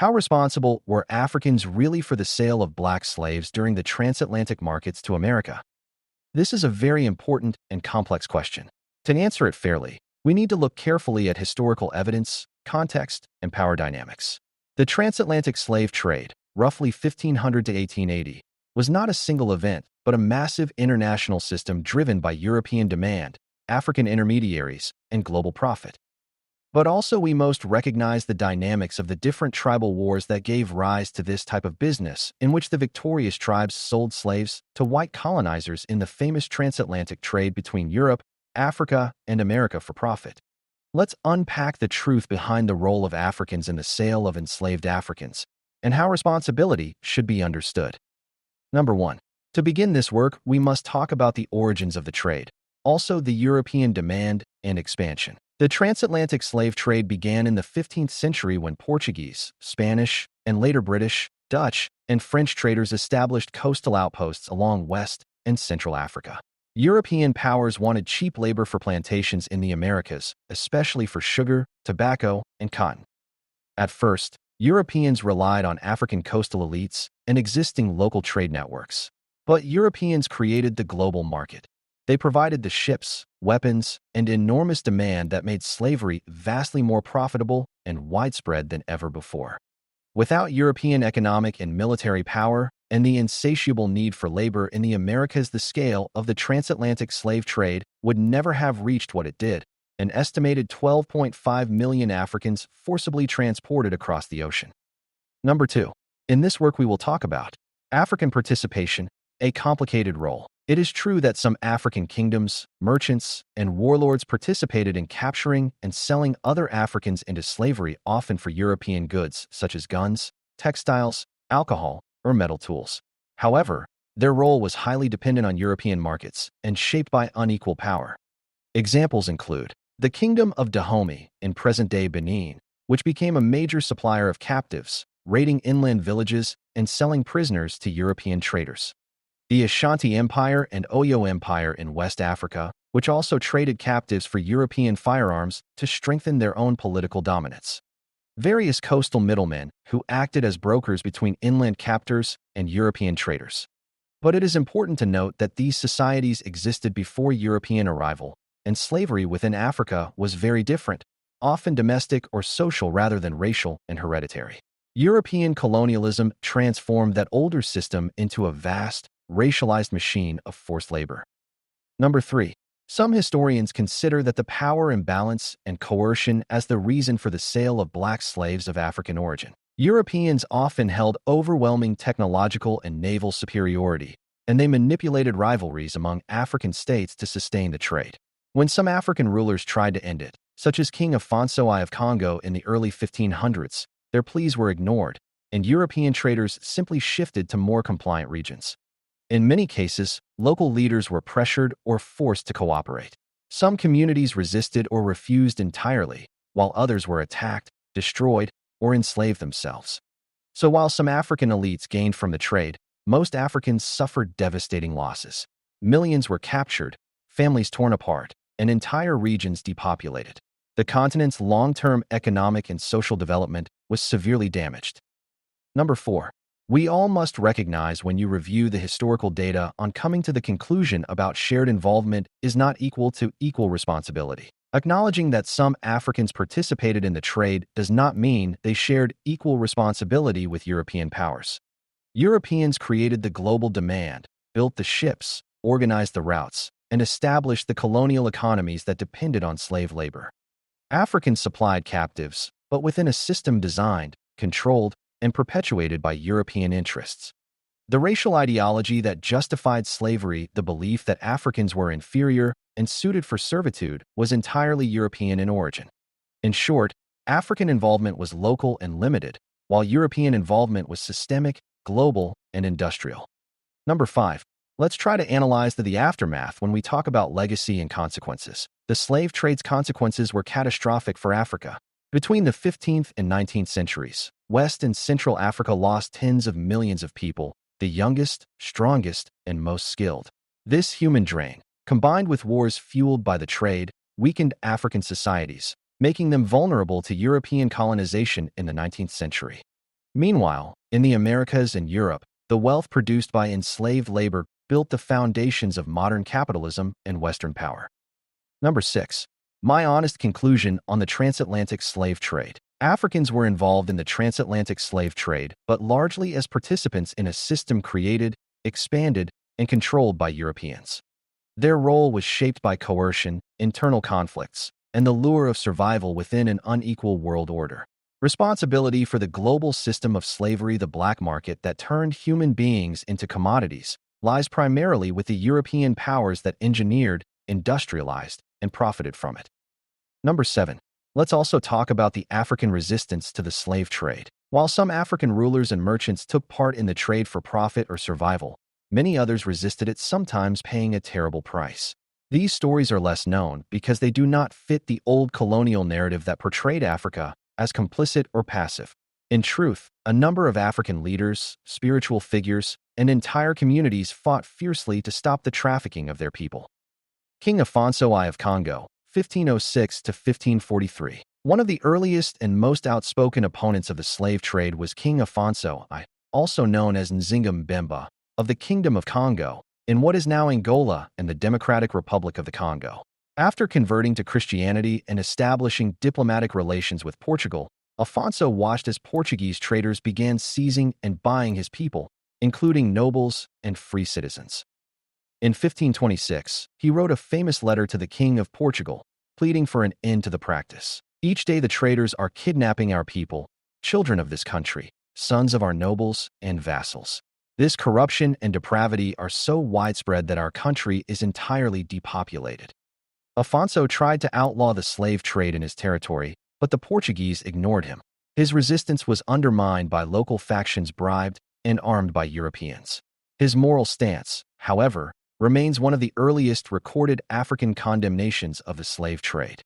How responsible were Africans really for the sale of black slaves during the transatlantic markets to America? This is a very important and complex question. To answer it fairly, we need to look carefully at historical evidence, context, and power dynamics. The transatlantic slave trade, roughly 1500 to 1880, was not a single event, but a massive international system driven by European demand, African intermediaries, and global profit. But also we most recognize the dynamics of the different tribal wars that gave rise to this type of business, in which the victorious tribes sold slaves to white colonizers in the famous transatlantic trade between Europe, Africa, and America for profit. Let's unpack the truth behind the role of Africans in the sale of enslaved Africans, and how responsibility should be understood. Number 1. To begin this work, we must talk about the origins of the trade, also the European demand and expansion. The transatlantic slave trade began in the 15th century when Portuguese, Spanish, and later British, Dutch, and French traders established coastal outposts along West and Central Africa. European powers wanted cheap labor for plantations in the Americas, especially for sugar, tobacco, and cotton. At first, Europeans relied on African coastal elites and existing local trade networks. But Europeans created the global market. They provided the ships, weapons, and enormous demand that made slavery vastly more profitable and widespread than ever before. Without European economic and military power and the insatiable need for labor in the Americas, the scale of the transatlantic slave trade would never have reached what it did, an estimated 12.5 million Africans forcibly transported across the ocean. Number 2. In this work we will talk about African participation, a complicated role. It is true that some African kingdoms, merchants, and warlords participated in capturing and selling other Africans into slavery, often for European goods such as guns, textiles, alcohol, or metal tools. However, their role was highly dependent on European markets and shaped by unequal power. Examples include the Kingdom of Dahomey in present-day Benin, which became a major supplier of captives, raiding inland villages and selling prisoners to European traders. The Ashanti Empire and Oyo Empire in West Africa, which also traded captives for European firearms to strengthen their own political dominance. Various coastal middlemen who acted as brokers between inland captors and European traders. But it is important to note that these societies existed before European arrival, and slavery within Africa was very different, often domestic or social rather than racial and hereditary. European colonialism transformed that older system into a vast, racialized machine of forced labor. Number 3. Some historians consider that the power imbalance and coercion as the reason for the sale of black slaves of African origin. Europeans often held overwhelming technological and naval superiority, and they manipulated rivalries among African states to sustain the trade. When some African rulers tried to end it, such as King Afonso I of Congo in the early 1500s, their pleas were ignored, and European traders simply shifted to more compliant regions. In many cases, local leaders were pressured or forced to cooperate. Some communities resisted or refused entirely, while others were attacked, destroyed, or enslaved themselves. So while some African elites gained from the trade, most Africans suffered devastating losses. Millions were captured, families torn apart, and entire regions depopulated. The continent's long-term economic and social development was severely damaged. Number 4. We all must recognize when you review the historical data on coming to the conclusion about shared involvement is not equal to equal responsibility. Acknowledging that some Africans participated in the trade does not mean they shared equal responsibility with European powers. Europeans created the global demand, built the ships, organized the routes, and established the colonial economies that depended on slave labor. Africans supplied captives, but within a system designed, controlled, and perpetuated by European interests. The racial ideology that justified slavery, the belief that Africans were inferior and suited for servitude, was entirely European in origin. In short, African involvement was local and limited, while European involvement was systemic, global, and industrial. Number 5. Let's try to analyze the aftermath when we talk about legacy and consequences. The slave trade's consequences were catastrophic for Africa. Between the 15th and 19th centuries, West and Central Africa lost tens of millions of people, the youngest, strongest, and most skilled. This human drain, combined with wars fueled by the trade, weakened African societies, making them vulnerable to European colonization in the 19th century. Meanwhile, in the Americas and Europe, the wealth produced by enslaved labor built the foundations of modern capitalism and Western power. Number 6. My honest conclusion on the transatlantic slave trade. Africans were involved in the transatlantic slave trade, but largely as participants in a system created, expanded, and controlled by Europeans. Their role was shaped by coercion, internal conflicts, and the lure of survival within an unequal world order. Responsibility for the global system of slavery, the black market that turned human beings into commodities, lies primarily with the European powers that engineered, industrialized, and profited from it. Number 7. Let's also talk about the African resistance to the slave trade. While some African rulers and merchants took part in the trade for profit or survival, many others resisted it, sometimes paying a terrible price. These stories are less known because they do not fit the old colonial narrative that portrayed Africa as complicit or passive. In truth, a number of African leaders, spiritual figures, and entire communities fought fiercely to stop the trafficking of their people. King Afonso I of Congo, 1506 to 1543. One of the earliest and most outspoken opponents of the slave trade was King Afonso I, also known as Nzinga Mbemba, of the Kingdom of Congo, in what is now Angola and the Democratic Republic of the Congo. After converting to Christianity and establishing diplomatic relations with Portugal, Afonso watched as Portuguese traders began seizing and buying his people, including nobles and free citizens. In 1526, he wrote a famous letter to the King of Portugal, pleading for an end to the practice. Each day the traders are kidnapping our people, children of this country, sons of our nobles and vassals. This corruption and depravity are so widespread that our country is entirely depopulated. Afonso tried to outlaw the slave trade in his territory, but the Portuguese ignored him. His resistance was undermined by local factions bribed and armed by Europeans. His moral stance, however, remains one of the earliest recorded African condemnations of the slave trade.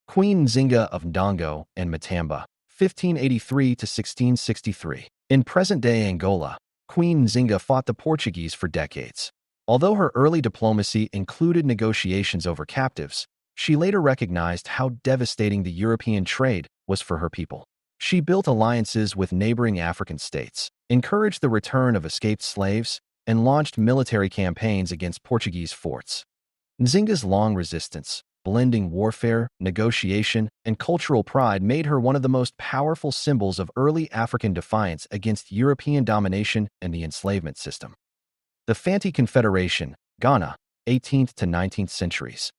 Queen Nzinga of Ndongo and Matamba, 1583 to 1663. In present-day Angola, Queen Nzinga fought the Portuguese for decades. Although her early diplomacy included negotiations over captives, she later recognized how devastating the European trade was for her people. She built alliances with neighboring African states, encouraged the return of escaped slaves, and launched military campaigns against Portuguese forts. Nzinga's long resistance, blending warfare, negotiation, and cultural pride, made her one of the most powerful symbols of early African defiance against European domination and the enslavement system. The Fanti Confederation, Ghana, 18th to 19th centuries.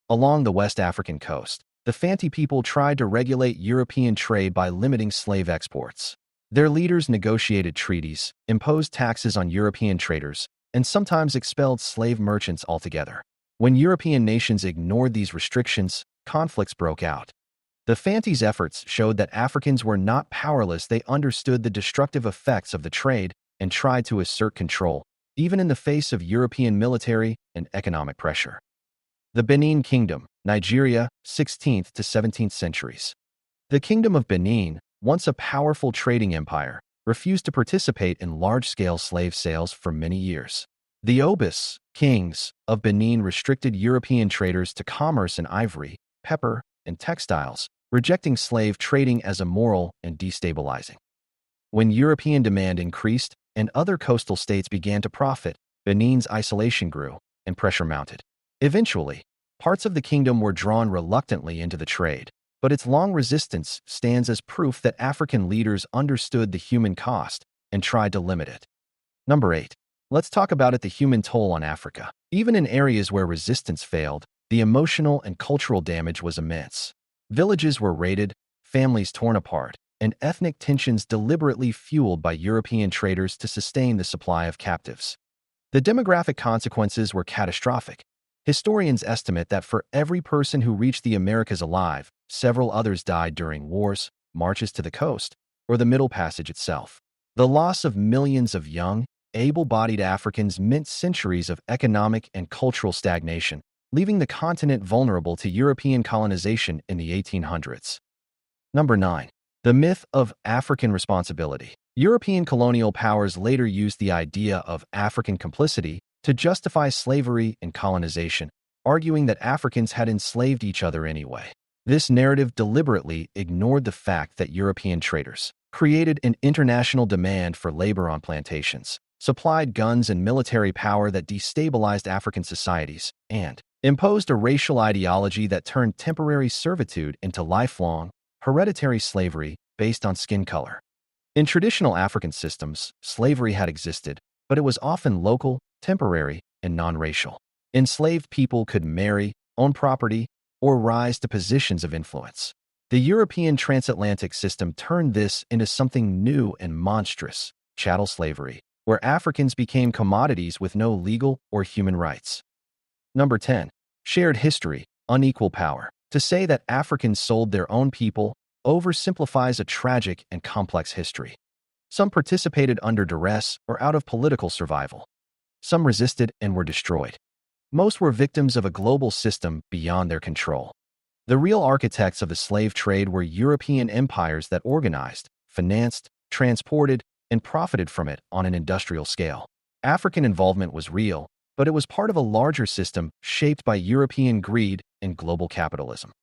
Along the West African coast, the Fanti people tried to regulate European trade by limiting slave exports. Their leaders negotiated treaties, imposed taxes on European traders, and sometimes expelled slave merchants altogether. When European nations ignored these restrictions, conflicts broke out. The Fanti's efforts showed that Africans were not powerless. They understood the destructive effects of the trade and tried to assert control, even in the face of European military and economic pressure. The Benin Kingdom, Nigeria, 16th to 17th centuries. The Kingdom of Benin, once a powerful trading empire, refused to participate in large-scale slave sales for many years. The Obis, kings, of Benin restricted European traders to commerce in ivory, pepper, and textiles, rejecting slave trading as immoral and destabilizing. When European demand increased and other coastal states began to profit, Benin's isolation grew and pressure mounted. Eventually, parts of the kingdom were drawn reluctantly into the trade, but its long resistance stands as proof that African leaders understood the human cost and tried to limit it. Number 8. Let's talk about the human toll on Africa. Even in areas where resistance failed, the emotional and cultural damage was immense. Villages were raided, families torn apart, and ethnic tensions deliberately fueled by European traders to sustain the supply of captives. The demographic consequences were catastrophic. Historians estimate that for every person who reached the Americas alive, several others died during wars, marches to the coast, or the Middle Passage itself. The loss of millions of young, able-bodied Africans meant centuries of economic and cultural stagnation, leaving the continent vulnerable to European colonization in the 1800s. Number 9. The myth of African responsibility. European colonial powers later used the idea of African complicity to justify slavery and colonization, arguing that Africans had enslaved each other anyway. This narrative deliberately ignored the fact that European traders, created an international demand for labor on plantations, supplied guns and military power that destabilized African societies, and imposed a racial ideology that turned temporary servitude into lifelong, hereditary slavery based on skin color. In traditional African systems, slavery had existed, but it was often local, temporary, and non-racial. Enslaved people could marry, own property, or rise to positions of influence. The European transatlantic system turned this into something new and monstrous, chattel slavery, where Africans became commodities with no legal or human rights. Number 10. Shared history, unequal power. To say that Africans sold their own people oversimplifies a tragic and complex history. Some participated under duress or out of political survival. Some resisted and were destroyed. Most were victims of a global system beyond their control. The real architects of the slave trade were European empires that organized, financed, transported, and profited from it on an industrial scale. African involvement was real, but it was part of a larger system shaped by European greed and global capitalism.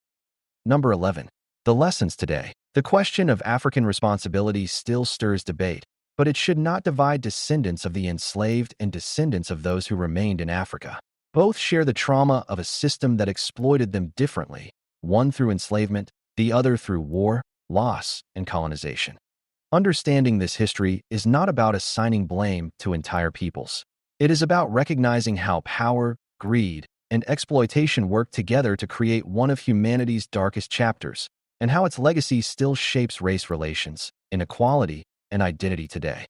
Number 11. The lessons today. The question of African responsibility still stirs debate, but it should not divide descendants of the enslaved and descendants of those who remained in Africa. Both share the trauma of a system that exploited them differently, one through enslavement, the other through war, loss, and colonization. Understanding this history is not about assigning blame to entire peoples. It is about recognizing how power, greed, and exploitation work together to create one of humanity's darkest chapters, and how its legacy still shapes race relations, inequality, and identity today.